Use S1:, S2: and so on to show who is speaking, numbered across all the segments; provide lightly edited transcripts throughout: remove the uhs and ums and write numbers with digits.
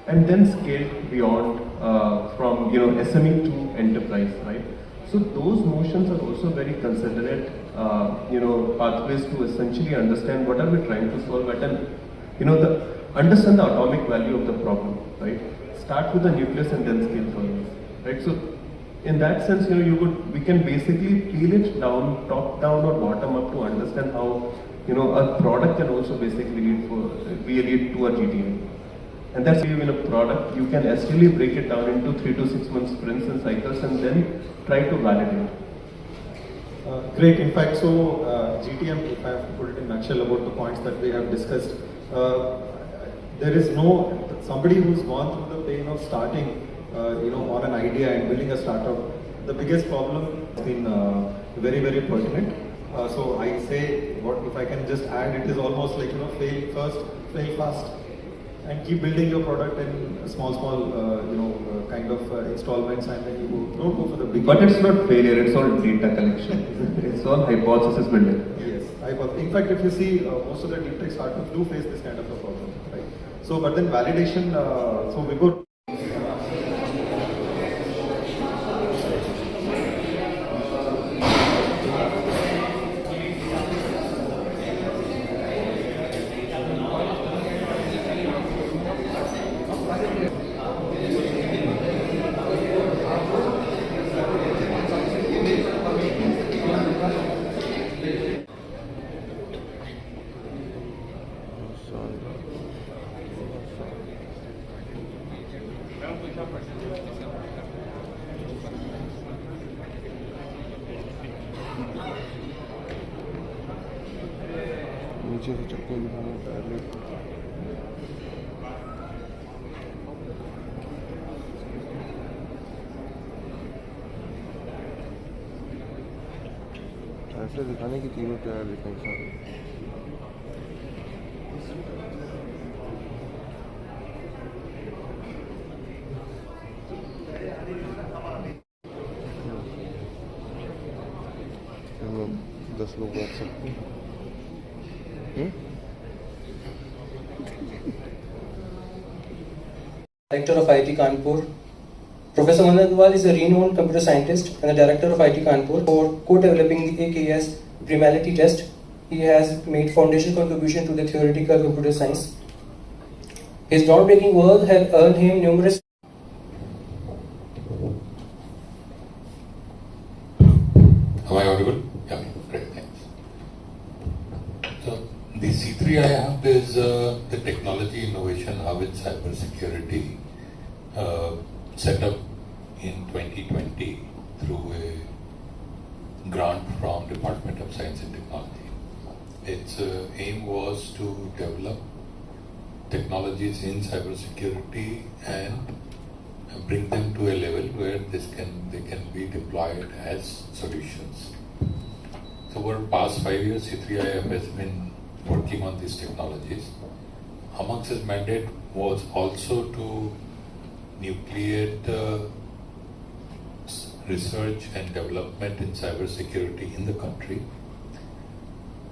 S1: and then scale beyond from SME to enterprise, right? So those motions are also very considerate, pathways to essentially understand what are we trying to solve at an, understand the atomic value of the problem, right? Start with the nucleus and then scale further, right? So in that sense, we can basically peel it down, top down or bottom up to understand how, a product can also basically lead to a GTM. And that's why in a product, you can actually break it down into 3 to 6 month sprints and cycles and then try to validate.
S2: Great. In fact, so GTM, if I have to put it in a nutshell about the points that we have discussed, there is somebody who's gone through the pain of starting, on an idea and building a startup. The biggest problem has been very, very pertinent. So I say, what if I can just add, it is almost like, fail first, fail fast, and keep building your product in small, kind of installments, and then don't go for the big.
S1: But it's not failure, it's all data collection. It's all hypothesis building.
S2: Yes, in fact, if you see, most of the deep tech startups do face this kind of a problem, right? So, but then validation, so we go.
S3: नीचे से चक्कर दिखाना पहले ऐसे दिखाने की तीनों tyre दिखाई सारे हम लोग 10 लोग बैठ सकते हैं
S4: Director of IIT Kanpur. Professor Manan Agarwal is a renowned computer scientist and the director of IIT Kanpur. For co-developing the AKS primality test, he has made foundational contribution to the theoretical computer science. His groundbreaking work has earned him numerous.
S5: Am I audible? Yeah, great, thanks. So, the C3I Hub is the Technology Innovation Hub in Cybersecurity, set up in 2020 through a grant from Department of Science and Technology. Its aim was to develop technologies in cybersecurity and bring them to a level where they can be deployed as solutions. So over the past 5 years, C3IF has been working on these technologies. Amongst its mandate was also to nucleate research and development in cybersecurity in the country.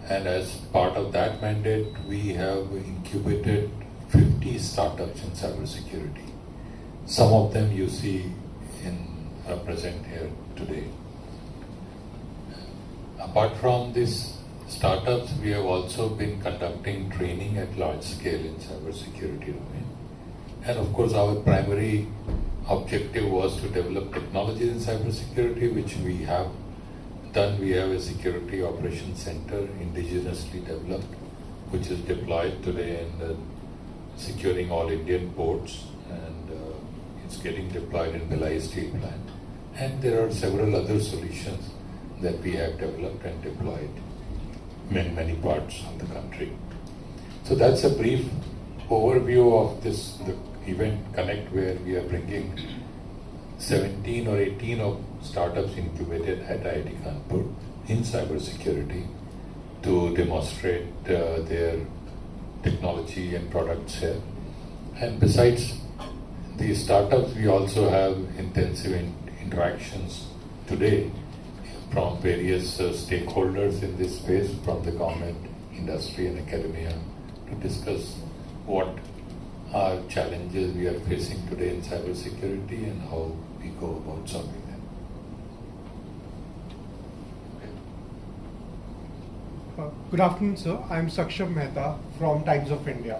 S5: And as part of that mandate, we have incubated 50 startups in cybersecurity. Some of them you see present here today. Apart from these startups, we have also been conducting training at large scale in cybersecurity domain. And of course, our primary objective was to develop technologies in cybersecurity, which we have done. We have a security operations center indigenously developed, which is deployed today in securing all Indian ports, and it's getting deployed in Bhilai Steel Plant. And there are several other solutions that we have developed and deployed in many parts of the country. So that's a brief overview of the event Connect, where we are bringing 17 or 18 of startups incubated at IIT Kanpur in cybersecurity to demonstrate their technology and products here. And besides the startups, we also have intensive interactions today from various stakeholders in this space, from the government, industry and academia, to discuss what are challenges we are facing today in cybersecurity and how we go about solving them.
S6: Good afternoon, sir. I'm Saksham Mehta from Times of India.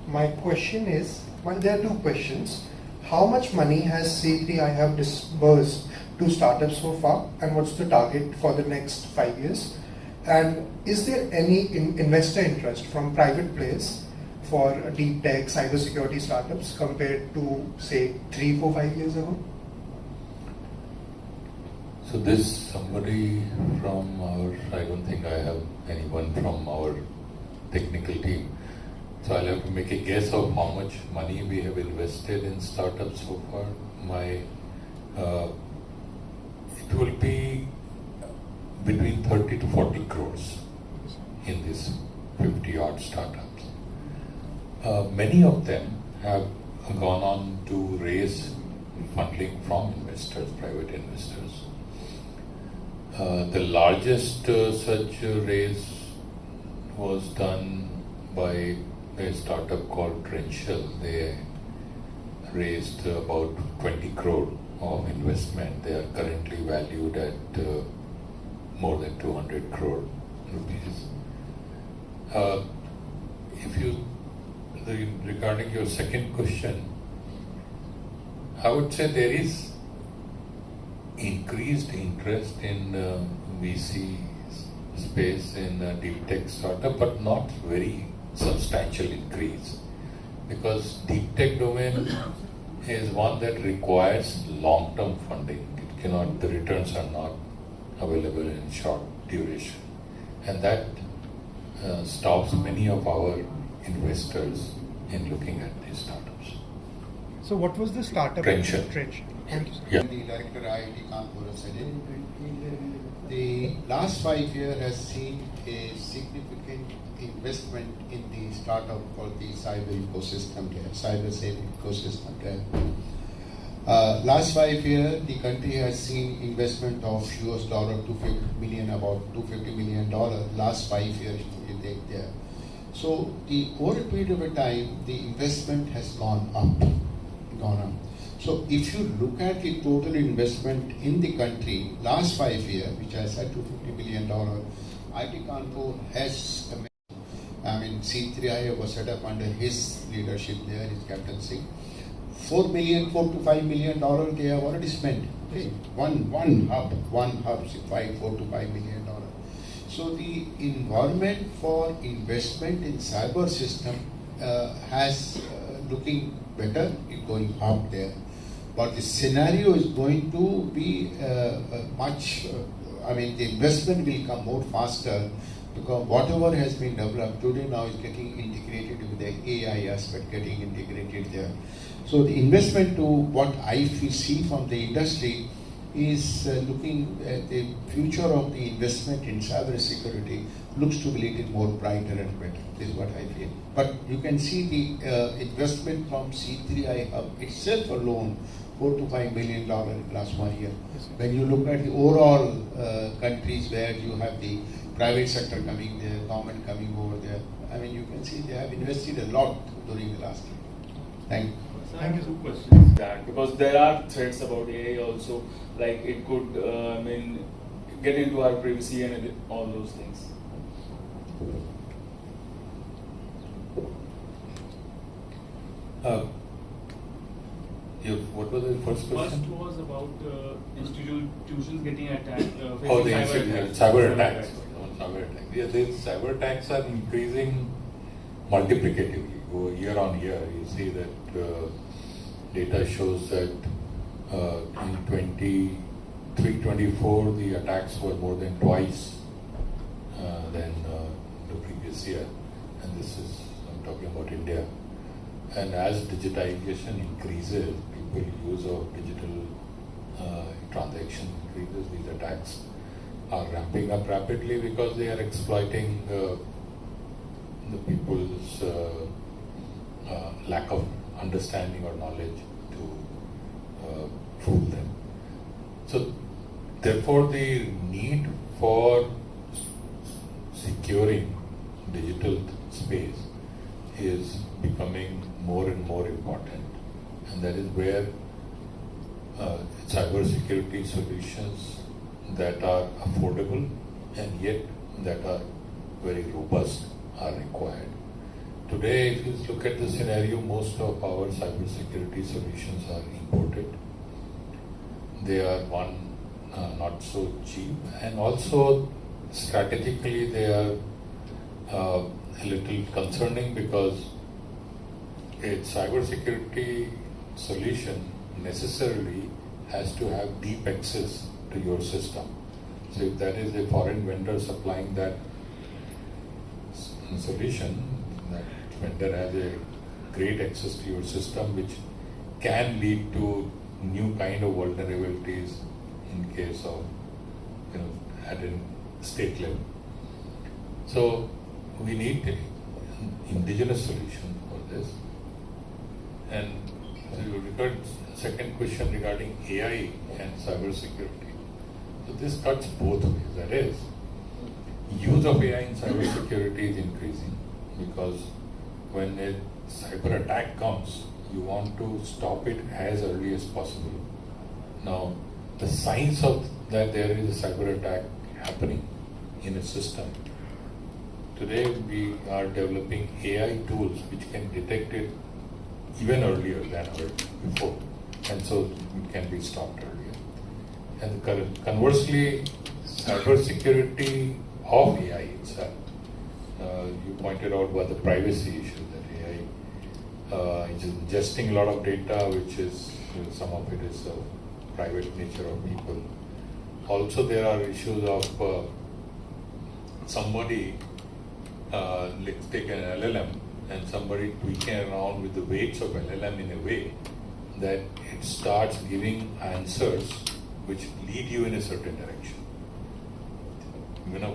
S6: My question is, well, there are two questions. How much money has C3I have disbursed to startups so far, and what's the target for the next 5 years? And is there any investor interest from private players for deep tech cybersecurity startups compared to, say, 3, 4, 5 years ago?
S5: So this somebody from our, I don't think I have anyone from our technical team. So I'll have to make a guess of how much money we have invested in startups so far. It will be between 30 to 40 crores in these 50 odd startups. Many of them have gone on to raise funding from investors, private investors. The largest such raise was done by a startup called Trenchal. They raised about 20 crore of investment. They are currently valued at more than 200 crore rupees. Regarding your second question, I would say there is increased interest in VC space in deep tech startup, but not very substantial increase, because deep tech domain is one that requires long-term funding. It cannot, the returns are not available in short duration, and that stops many of our investors in looking at these startups.
S6: So what was the startup?
S5: Trenchal.
S6: Thank you, sir.
S5: Yeah.
S7: The director IIT Kanpur has said it. The last 5 years has seen a significant investment in the startup for the cyber ecosystem there, cyber safe ecosystem there. Last 5 years, the country has seen investment of US dollar 250 million, about $250 million. Last 5 years, you take there. So the over a period of a time, the investment has gone up. So if you look at the total investment in the country, last 5 years, which I said $250 billion, IIT Kanpur has, C3I was set up under his leadership there, his captaincy. $4 to $5 million they have already spent. Okay. One hub, $4 to $5 million. So the environment for investment in cyber system has looking better, it's going up there. But the scenario is going to be the investment will come more faster, because whatever has been developed today now is getting integrated with the AI aspect, getting integrated there. So the investment to what I see from the industry is looking at the future of the investment in cyber security looks to be a little more brighter and better. This is what I feel. But you can see the investment from C3I Hub itself alone, $4 to $5 million in last 1 year. When you look at the overall countries where you have the private sector coming there, government coming over there, you can see they have invested a lot during the last year. Thank you.
S8: So I have two questions. That because there are threats about AI also, like it could, get into our privacy and all those things.
S5: What was the first question?
S8: First was about institutions getting attacked.
S5: Oh, the cyber attacks.
S8: Cyber attacks.
S5: Yeah, the cyber attacks are increasing multiplicatively. Year on year, you see that data shows that in 23-24, the attacks were more than twice than the previous year. And this is, I'm talking about India. And as digitization increases, people use of digital transaction increases, these attacks are ramping up rapidly because they are exploiting the people's lack of understanding or knowledge to fool them. So therefore the need for securing digital space is becoming more and more important, and that is where cybersecurity solutions that are affordable and yet that are very robust are required. Today, if you look at the scenario, most of our cybersecurity solutions are imported. They are not so cheap, and also strategically they are a little concerning because a cybersecurity solution necessarily has to have deep access to your system. So if that is a foreign vendor supplying that solution, that vendor has a great access to your system, which can lead to new kind of vulnerabilities in case of, at a state level. So we need an indigenous solution for this. And you regard second question regarding AI and cybersecurity. So this cuts both ways. That is, use of AI in cybersecurity is increasing because when a cyber attack comes, you want to stop it as early as possible. Now, the signs of that there is a cyber attack happening in a system. Today we are developing AI tools which can detect it even earlier than before, and so it can be stopped earlier. And conversely, cybersecurity of AI itself, you pointed out about the privacy issue, that AI is ingesting a lot of data, which is, some of it is of private nature of people. Also, there are issues of somebody, let's take an LLM, and somebody tweaking around with the weights of LLM in a way that it starts giving answers which lead you in a certain direction.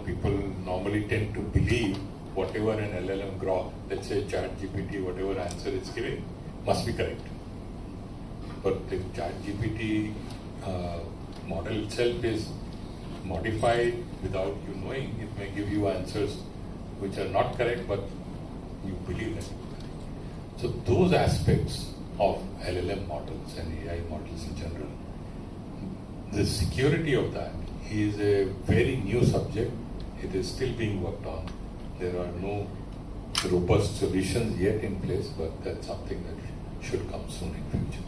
S5: People normally tend to believe whatever an LLM grok, let's say ChatGPT, whatever answer it's giving, must be correct. But the ChatGPT model itself is modified without you knowing. It may give you answers which are not correct, but you believe them. So those aspects of LLM models and AI models in general, the security of that is a very new subject. It is still being worked on. There are no robust solutions yet in place, but that's something that should come soon in future.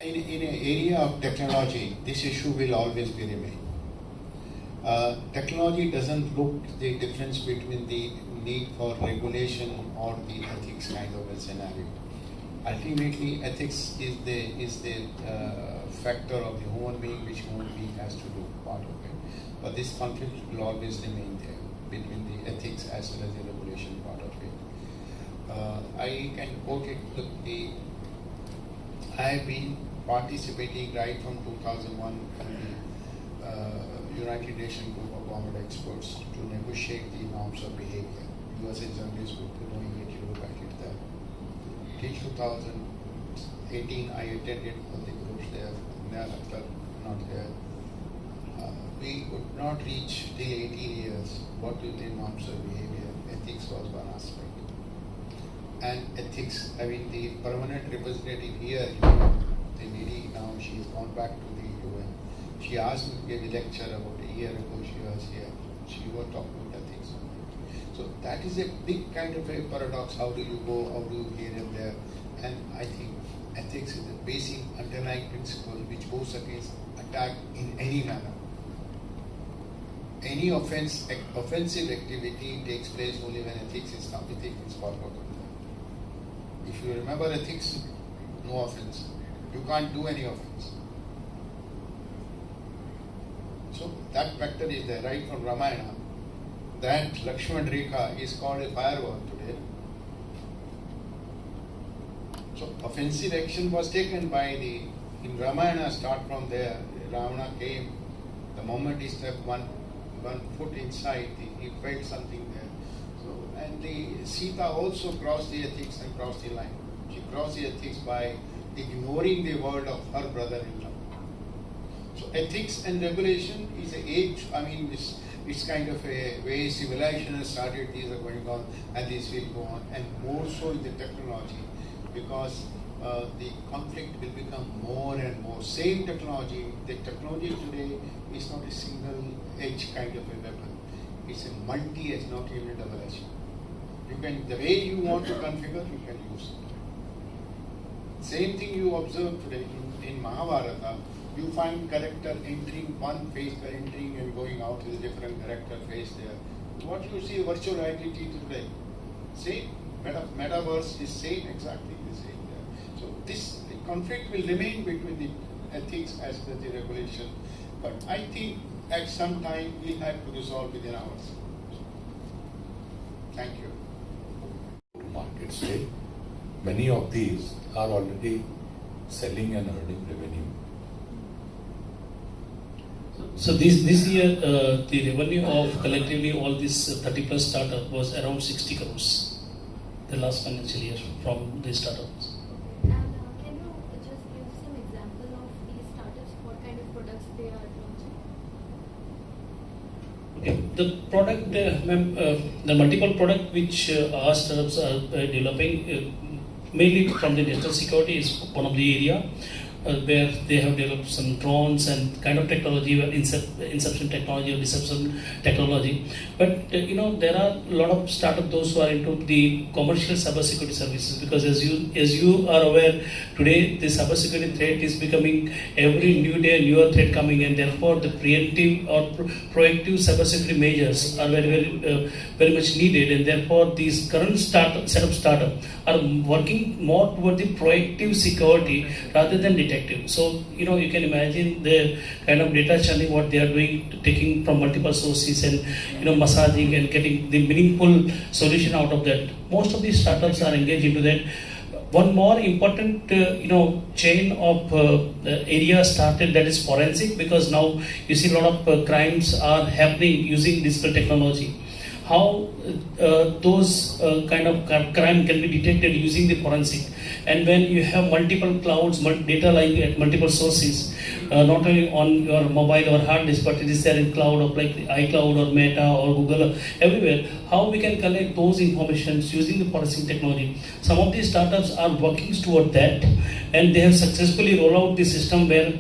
S7: In an area of technology, this issue will always be remain. Technology doesn't look the difference between the need for regulation or the ethics kind of a scenario. Ultimately, ethics is the factor of the human being, which human being has to do part of it. But this conflict will always remain there between the ethics as well as the regulation part of it. I can quote it. Look, I have been participating right from 2001 in the United Nations Group of Government Experts to negotiate the norms of behavior. US is always good to knowing it, you look at it there. Till 2018, I attended all the groups there, not there. We could not reach till 18 years what is the norms of behavior. Ethics was one aspect. And ethics, having the permanent representative here, the lady now, she has gone back to the UN. She asked me to give a lecture about a year ago, she was here. She was talking about ethics. So that is a big kind of a paradox. How do you go, how do you here and there? And I think ethics is the basic underlying principle which goes against attack in any manner. Any offensive activity takes place only when ethics is forgotten. If you remember ethics, no offense. You can't do any offense. So that factor is there, right from Ramayana. That Lakshman Rekha is called a firewall today. So offensive action was taken by in Ramayana, start from there. Ravana came, the moment he stepped one foot inside, he felt something there. So, and the Sita also crossed the ethics and crossed the line. She crossed the ethics by ignoring the word of her brother-in-law. So ethics and regulation is a age, it's kind of a way civilization has started, these are going on and this will go on, and more so in the technology. because the conflict will become more and more. Same technology, the technology today is not a single edge kind of a weapon. It's a multi-edge, not even a double edge. You can, the way you want to configure, you can use it. Same thing you observe today in Mahabharata. You find character entering one phase, entering and going out with a different character phase there. What you see virtual reality today, same metaverse is same, exactly the same there. So this conflict will remain between the ethics as well as the regulation. But I think at some time we have to resolve within ourselves. Thank you.
S5: Market state. Many of these are already selling and earning revenue.
S9: So this year, the revenue of collectively all these 30 plus startup was around 60 crores. The last financial year from the startups.
S10: And can you just give some example of these startups? What kind of products they are launching?
S9: Okay. The product, the multiple product which our startups are developing, mainly from the national security is one of the area. Where they have developed some drones and kind of technology, inception technology or deception technology. But there are a lot of startups those who are into the commercial cybersecurity services, because as you are aware, today the cybersecurity threat is becoming every new day a newer threat coming, and therefore the preemptive or proactive cybersecurity measures are very much needed, and therefore these current set of startups are working more toward the proactive security rather than detective. So you can imagine the kind of data churning what they are doing, taking from multiple sources and massaging and getting the meaningful solution out of that. Most of these startups are engaged into that. One more important chain of area started, that is forensic, because now you see a lot of crimes are happening using digital technology. How those kind of crime can be detected using the forensic. And when you have multiple clouds, data lying at multiple sources, not only on your mobile or hard disk, but it is there in cloud of like iCloud or Meta or Google, everywhere, how we can collect those informations using the forensic technology. Some of these startups are working toward that, and they have successfully rolled out the system where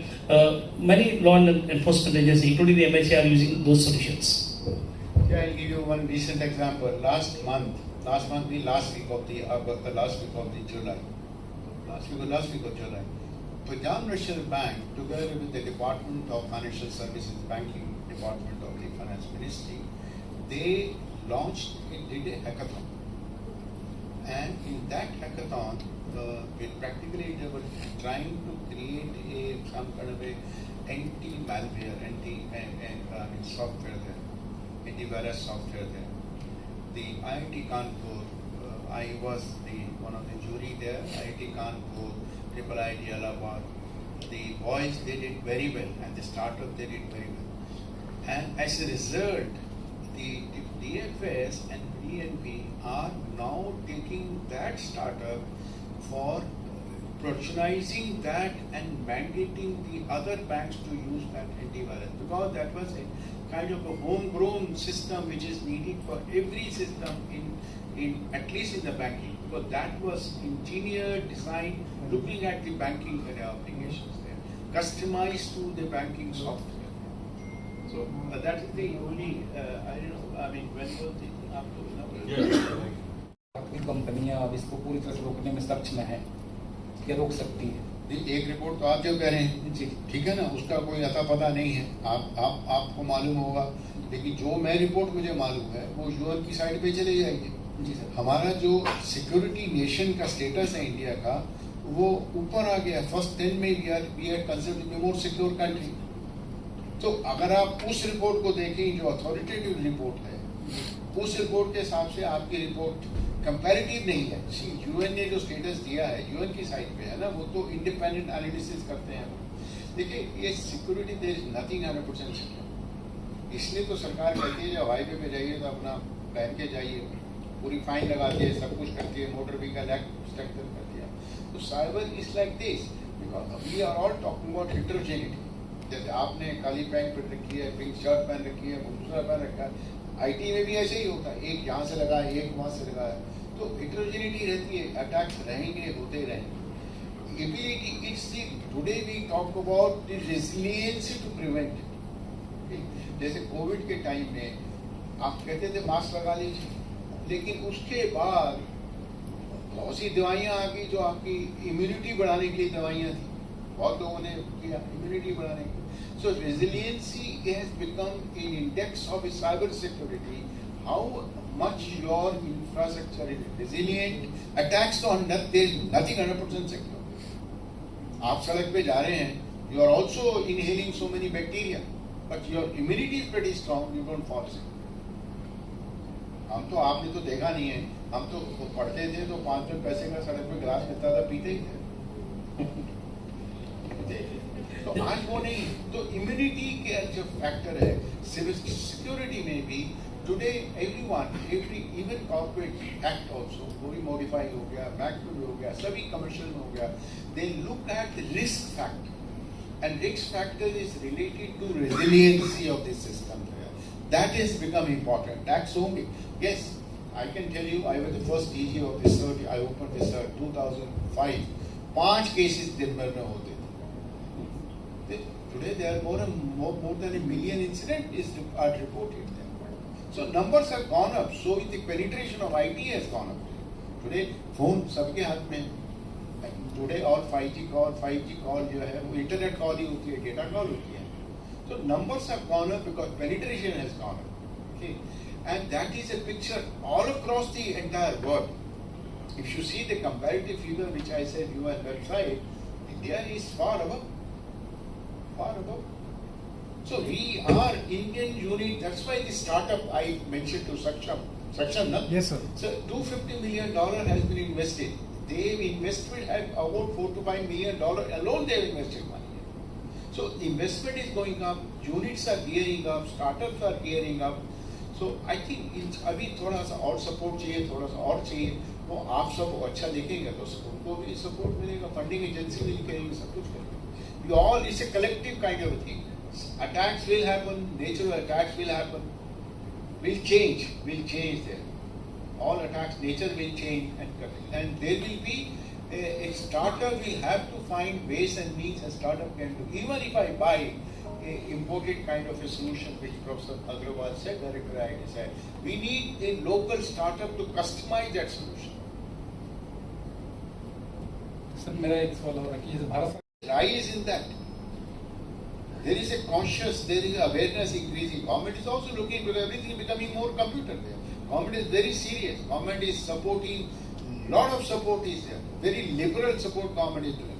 S9: many law enforcement agencies, including the MHA, are using those solutions.
S7: Yeah, I'll give you one recent example. Last week of July, Punjab National Bank, together with the Department of Financial Services, Banking Department of the Finance Ministry, they did a hackathon. And in that hackathon, practically they were trying to create some kind of a anti-malware, software there, antivirus software there. The IIT Kanpur, I was one of the jury there, IIT Kanpur, IIT Allahabad. The boys, they did very well, and the startup, they did very well. And as a result, the DFS and PNB are now taking that startup for productionizing that and mandating the other banks to use that antivirus, because that was a kind of a homegrown system which is needed for every system in at least in the banking, because that was engineered, designed, looking at the banking applications there, customized to the banking software. So that is the only, when you were thinking after,
S11: आपकी कंपनियां अब इसको पूरी तरह से रोकने में सक्षम है या रोक सकती है?
S7: एक रिपोर्ट तो आप जो कह रहे हैं जी, ठीक है ना, उसका कोई अता पता नहीं है, आपको मालूम होगा, लेकिन जो मैं रिपोर्ट मुझे मालूम है वो यूएन की साइड पे चले जाएगी। हमारा जो सिक्योरिटी नेशन का स्टेटस है इंडिया का, वो ऊपर आ गया, फर्स्ट 10 में we are considered more secure country. तो अगर आप उस रिपोर्ट को देखें जो अथॉरिटेटिव रिपोर्ट है, उस रिपोर्ट के हिसाब से आपकी रिपोर्ट कंपैरेटिव नहीं है। यूएन ने जो स्टेटस दिया है, यूएन की साइट पे है ना, वो तो इंडिपेंडेंट एनालिसिस करते हैं। देखिए, ये security there is nothing 100% secure. इसलिए तो सरकार कहती है जब हाईवे पे जाइए तो अपना पहन के जाइए, पूरी फाइन लगाती है, सब कुछ करती है, मोटर व्हीकल एक्ट स्ट्रक्चर करती है। तो cyber is like this, because we are all talking about heterogeneity. जैसे आपने काली पैंट पहन रखी है, पिंक शर्ट पहन रखी है, दूसरा पहन रखा है, आईटी में भी ऐसे ही होता है, एक यहाँ से लगा है, एक वहाँ से लगा है। तो heterogeneity रहती है, attacks रहेंगे, होते रहेंगे. Ability, it's the, today we talk about the resilience to prevent. जैसे कोविड के टाइम में आप कहते थे मास्क लगा लीजिए, लेकिन उसके बाद बहुत सी दवाइयाँ आ गई जो आपकी इम्यूनिटी बढ़ाने के लिए दवाइयाँ थी, बहुत लोगों ने किया इम्यूनिटी बढ़ाने के लिए. So resiliency has become an index of cyber security. How much your infrastructure is resilient. Attacks to there is nothing 100% secure. आप सड़क पे जा रहे हैं, you are also inhaling so many bacteria, but your immunity is pretty strong, you don't fall sick. हम तो, आपने तो देखा नहीं है, हम तो पढ़ते थे तो 5 पैसे का सड़क पे गिलास मिलता था, पीते ही थे. तो आज वो नहीं. तो इम्यूनिटी के जो फैक्टर है, सिक्योरिटी में भी today everyone, even corporate act also, वो भी मॉडिफाई हो गया, मैक में हो गया, सभी कमर्शियल में हो गया. They look at the risk factor, and risk factor is related to resiliency of this system. That has become important. Tax only. Yes, I can tell you, I was the first DG of research. I opened research 2005. 5 cases दिन भर में होते थे. Today there are more than 1 million incidents are reported there. So numbers have gone up. So the penetration of IT has gone up. Today phone सबके हाथ में. Today all 5G call जो है वो internet call ही होती है, data call होती है. So numbers have gone up because penetration has gone up. Okay, and that is a picture all across the entire world. If you see the comparative figure which I said you on website, India is far above. Far above. So we are Indian unit. That's why the startup I mentioned to Saksham, no?
S6: Yes, sir.
S7: So $250 million has been invested. They've invested at about $4 to $5 million alone. They've invested money. So investment is going up, units are gearing up, startups are gearing up. So I think अभी थोड़ा सा और support चाहिए, थोड़ा सा और चाहिए. वो आप सब अच्छा देखेंगे तो उनको भी सपोर्ट मिलेगा, फंडिंग एजेंसी भी करेंगे, सब कुछ करेंगे. We all, it's a collective kind of a thing. Attacks will happen, natural attacks will happen. Will change there. All attacks, nature will change, and there will be. A startup will have to find ways and means a startup can do. Even if I buy a imported kind of a solution, which Professor Agrawal said, Director IIT said, we need a local startup to customize that solution.
S11: Sir मेरा एक सवाल और है कि जैसे Bharat
S7: Rise in that. There is a conscious, there is awareness increasing. Government is also looking because everything is becoming more computer there. Government is very serious. Government is supporting. Lot of support is there. Very liberal support government is doing.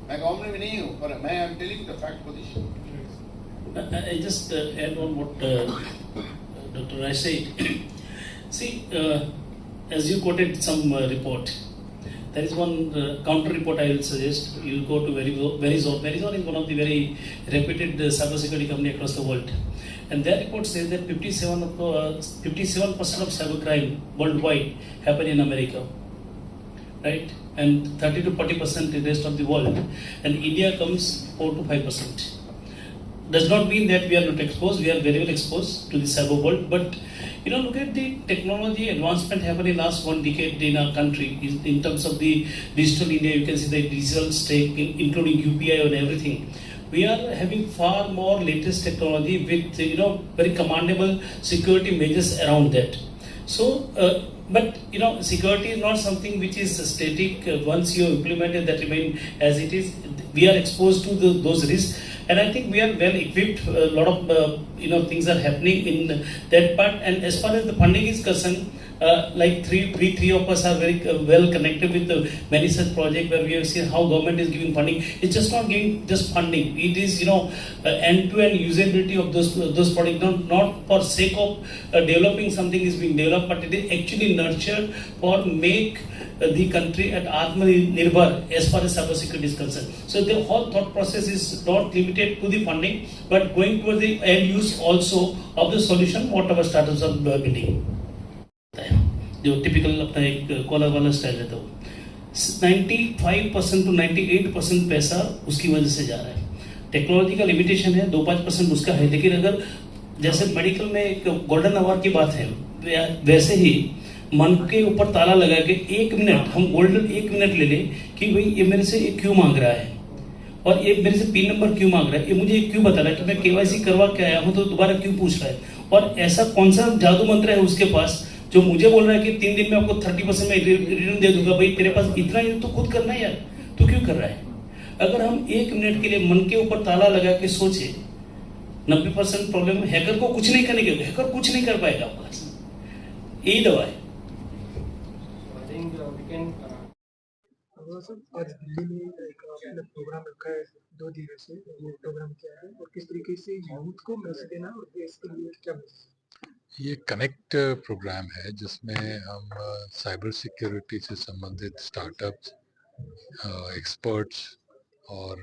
S7: मैं government में नहीं हूँ, पर मैं am telling the fact position.
S9: I just add on what Dr. Rai said. See, as you quoted some report, there is one counter report I will suggest. You go to Verizon. Verizon is one of the very reputed cybersecurity company across the world. And their report says that 57% of cybercrime worldwide happen in America, right? And 30 to 40% in the rest of the world. And India comes 4 to 5%. Does not mean that we are not exposed. We are very well exposed to the cyber world. But look at the technology advancement happening in the last 1 decade in our country. In terms of the digital India, you can see the digital stake, including UPI and everything. We are having far more latest technology with very commendable security measures around that. So, but security is not something which is static. Once you implement it, that remain as it is. We are exposed to those risks, and I think we are well equipped. A lot of things are happening in that part. And as far as the funding is concerned, like three of us are very well connected with many such projects where we have seen how government is giving funding. It's just not giving just funding. It is end-to-end usability of those products. Not for sake of developing something is being developed, but it is actually nurtured for make the country at Atmanirbhar as far as cybersecurity is concerned. So the whole thought process is not limited to the funding, but going towards the end use also of the solution what our startups are building. जो typical अपना एक collar वाला style रहता है, 95% to 98% पैसा उसकी वजह से जा रहा है. टेक्नोलॉजी का लिमिटेशन है, 2-5% उसका है. लेकिन अगर जैसे मेडिकल में एक गोल्डन आवर की बात है, वैसे ही मन के ऊपर ताला लगा के 1 मिनट, हम गोल्डन 1 मिनट ले लें कि भाई ये मेरे से ये क्यों मांग रहा है और ये मेरे से पिन नंबर क्यों मांग रहा है, ये मुझे क्यों बता रहा है कि मैं केवाईसी करवा के आया हूं तो दोबारा क्यों पूछ रहा है, और ऐसा कौन सा जादू मंत्र है उसके पास जो मुझे बोल रहा है कि 3 दिन में आपको 30% में रिटर्न दे दूंगा। भाई तेरे पास इतना ही तो खुद करना है यार, तू क्यों कर रहा है? अगर हम 1 मिनट के लिए मन के ऊपर ताला लगा के सोचे, 90% प्रॉब्लम हैकर को कुछ नहीं करने के, हैकर कुछ नहीं कर पाएगा आपके पास, यही दवा है।
S6: आज दिल्ली में एक आपने प्रोग्राम रखा है 2 दिनों से, ये प्रोग्राम क्या है और किस तरीके से यूथ को मैसेज देना और देश के लिए क्या मैसेज?
S5: ये कनेक्ट प्रोग्राम है जिसमें हम साइबर सिक्योरिटी से संबंधित स्टार्टअप्स, एक्सपर्ट्स और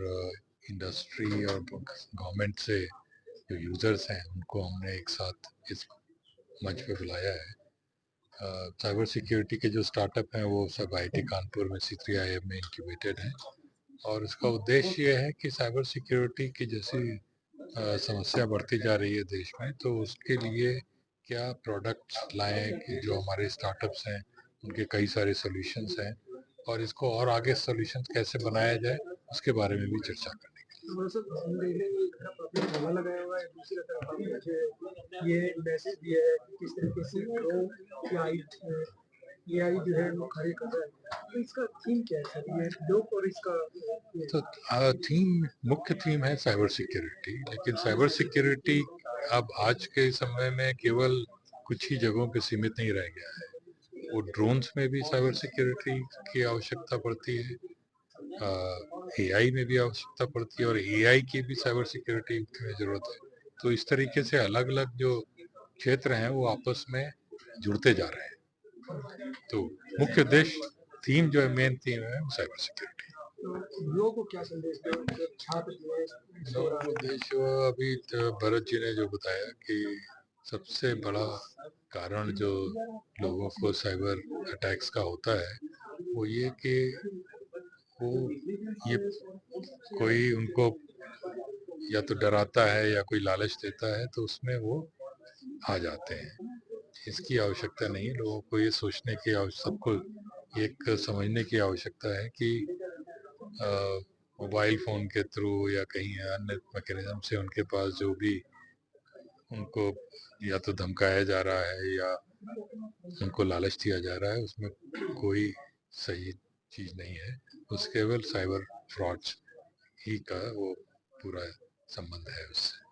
S5: इंडस्ट्री और गवर्नमेंट से जो यूज़र्स हैं उनको हमने एक साथ इस मंच पे बुलाया है। साइबर सिक्योरिटी के जो स्टार्टअप हैं वो सब आईटी कानपुर में C3IM में इंक्यूबेटेड हैं और इसका उद्देश्य ये है कि साइबर सिक्योरिटी की जैसी समस्या बढ़ती जा रही है देश में, तो उसके लिए क्या प्रोडक्ट्स लाएं कि जो हमारे स्टार्टअप्स हैं उनके कई सारे सॉल्यूशंस हैं और इसको और आगे सॉल्यूशंस कैसे बनाया जाए उसके बारे में भी चर्चा करनी।
S6: लगाया हुआ है, दूसरी तरफ आपने मुझे ये मैसेज दिया है कि किस तरीके से AI जो है वो खड़े कर रहा है, तो इसका थीम क्या है सर? ये लोग और इसका
S5: तो थीम, मुख्य थीम है साइबर सिक्योरिटी, लेकिन साइबर सिक्योरिटी अब आज के समय में केवल कुछ ही जगहों पे सीमित नहीं रह गया है। वो ड्रोन्स में भी साइबर सिक्योरिटी की आवश्यकता पड़ती है, AI में भी आवश्यकता पड़ती है और AI की भी साइबर सिक्योरिटी में ज़रूरत है। तो इस तरीके से अलग अलग जो क्षेत्र हैं वो आपस में जुड़ते जा रहे हैं। तो मुख्य उद्देश्य, थीम जो है, मेन थीम है वो साइबर सिक्योरिटी।
S6: लोगों को क्या संदेश दो छात्र जो है
S5: उद्देश्य अभी तो भरत जी ने जो बताया कि सबसे बड़ा कारण जो लोगों को साइबर अटैक्स का होता है वो ये कि वो ये कोई उनको या तो डराता है या कोई लालच देता है तो उसमें वो आ जाते हैं। इसकी आवश्यकता नहीं है, लोगों को ये सोचने की सबको एक समझने की आवश्यकता है कि मोबाइल फ़ोन के थ्रू या कहीं अन्य मैकेनिज्म से उनके पास जो भी उनको या तो धमकाया जा रहा है या उनको लालच दिया जा रहा है उसमें कोई सही चीज़ नहीं है, उस केवल साइबर फ्रॉड्स ही का वो पूरा संबंध है उससे।